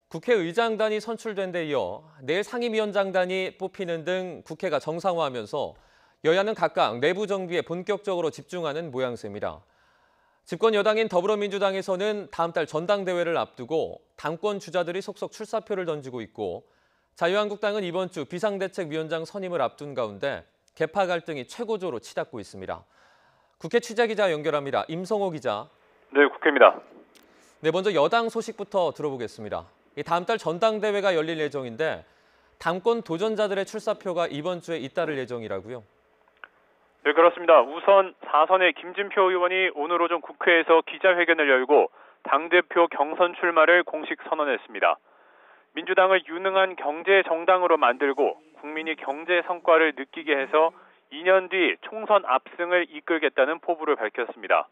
국회의장단이 선출된 데 이어 내일 상임위원장단이 뽑히는 등 국회가 정상화하면서 여야는 각각 내부 정비에 본격적으로 집중하는 모양새입니다. 집권 여당인 더불어민주당에서는 다음 달 전당대회를 앞두고 당권 주자들이 속속 출사표를 던지고 있고, 자유한국당은 이번 주 비상대책위원장 선임을 앞둔 가운데 계파 갈등이 최고조로 치닫고 있습니다. 국회 취재기자 연결합니다. 임성호 기자. 네, 국회입니다. 네, 먼저 여당 소식부터 들어보겠습니다. 다음 달 전당대회가 열릴 예정인데 당권 도전자들의 출사표가 이번 주에 잇따를 예정이라고요? 네, 그렇습니다. 우선 4선의 김진표 의원이 오늘 오전 국회에서 기자회견을 열고 당대표 경선 출마를 공식 선언했습니다. 민주당을 유능한 경제 정당으로 만들고 국민이 경제 성과를 느끼게 해서 2년 뒤 총선 압승을 이끌겠다는 포부를 밝혔습니다.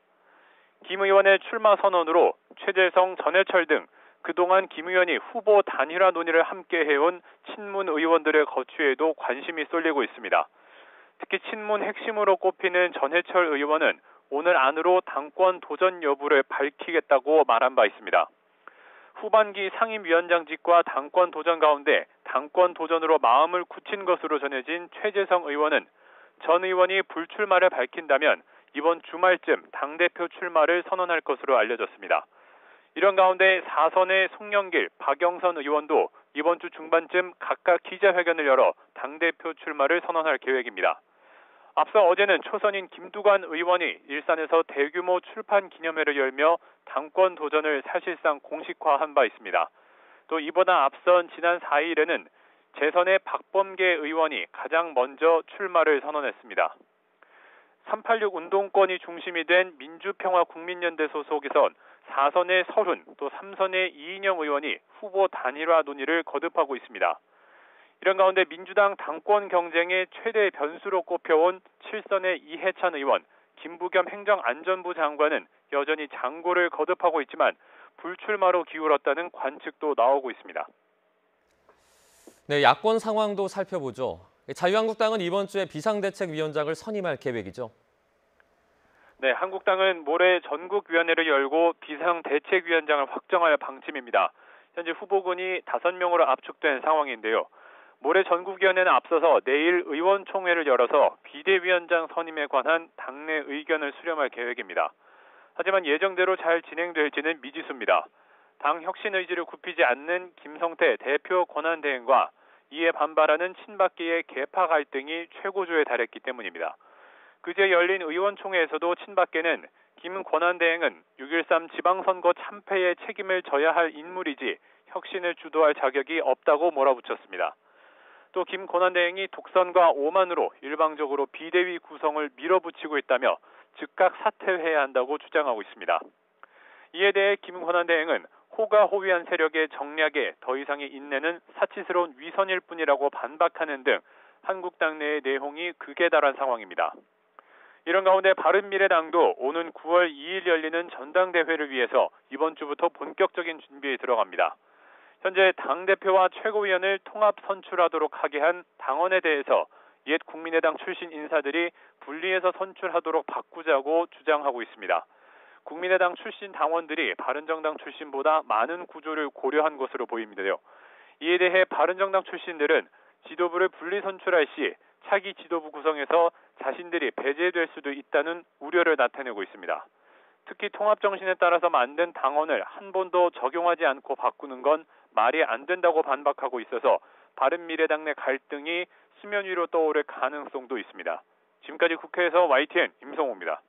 김 의원의 출마 선언으로 최재성, 전해철 등 그동안 김 의원이 후보 단일화 논의를 함께 해온 친문 의원들의 거취에도 관심이 쏠리고 있습니다. 특히 친문 핵심으로 꼽히는 전해철 의원은 오늘 안으로 당권 도전 여부를 밝히겠다고 말한 바 있습니다. 후반기 상임위원장직과 당권 도전 가운데 당권 도전으로 마음을 굳힌 것으로 전해진 최재성 의원은 전 의원이 불출마를 밝힌다면 이번 주말쯤 당대표 출마를 선언할 것으로 알려졌습니다. 이런 가운데 4선의 송영길, 박영선 의원도 이번 주 중반쯤 각각 기자회견을 열어 당대표 출마를 선언할 계획입니다. 앞서 어제는 초선인 김두관 의원이 일산에서 대규모 출판 기념회를 열며 당권 도전을 사실상 공식화한 바 있습니다. 또 이보다 앞선 지난 4일에는 재선의 박범계 의원이 가장 먼저 출마를 선언했습니다. 386 운동권이 중심이 된 민주평화국민연대 소속에선 4선의 서훈, 또 3선의 이인영 의원이 후보 단일화 논의를 거듭하고 있습니다. 이런 가운데 민주당 당권 경쟁의 최대 변수로 꼽혀온 7선의 이해찬 의원, 김부겸 행정안전부 장관은 여전히 장고를 거듭하고 있지만 불출마로 기울었다는 관측도 나오고 있습니다. 네, 야권 상황도 살펴보죠. 자유한국당은 이번 주에 비상대책위원장을 선임할 계획이죠. 네, 한국당은 모레 전국위원회를 열고 비상대책위원장을 확정할 방침입니다. 현재 후보군이 5명으로 압축된 상황인데요. 모레 전국위원회는 앞서서 내일 의원총회를 열어서 비대위원장 선임에 관한 당내 의견을 수렴할 계획입니다. 하지만 예정대로 잘 진행될지는 미지수입니다. 당 혁신 의지를 굽히지 않는 김성태 대표 권한대행과 이에 반발하는 친박계의 계파 갈등이 최고조에 달했기 때문입니다. 그제 열린 의원총회에서도 친박계는 김 권한대행은 6.13 지방선거 참패의 책임을 져야 할 인물이지 혁신을 주도할 자격이 없다고 몰아붙였습니다. 또 김 권한대행이 독선과 오만으로 일방적으로 비대위 구성을 밀어붙이고 있다며 즉각 사퇴해야 한다고 주장하고 있습니다. 이에 대해 김 권한대행은 호가호위한 세력의 정략에 더 이상의 인내는 사치스러운 위선일 뿐이라고 반박하는 등 한국당 내의 내홍이 극에 달한 상황입니다. 이런 가운데 바른미래당도 오는 9월 2일 열리는 전당대회를 위해서 이번 주부터 본격적인 준비에 들어갑니다. 현재 당대표와 최고위원을 통합 선출하도록 하게 한 당원에 대해서 옛 국민의당 출신 인사들이 분리해서 선출하도록 바꾸자고 주장하고 있습니다. 국민의당 출신 당원들이 바른정당 출신보다 많은 구조를 고려한 것으로 보이는데요. 이에 대해 바른정당 출신들은 지도부를 분리 선출할 시 차기 지도부 구성에서 자신들이 배제될 수도 있다는 우려를 나타내고 있습니다. 특히 통합정신에 따라서 만든 당원을 한 번도 적용하지 않고 바꾸는 건 말이 안 된다고 반박하고 있어서 바른미래당 내 갈등이 수면 위로 떠오를 가능성도 있습니다. 지금까지 국회에서 YTN 임성호입니다.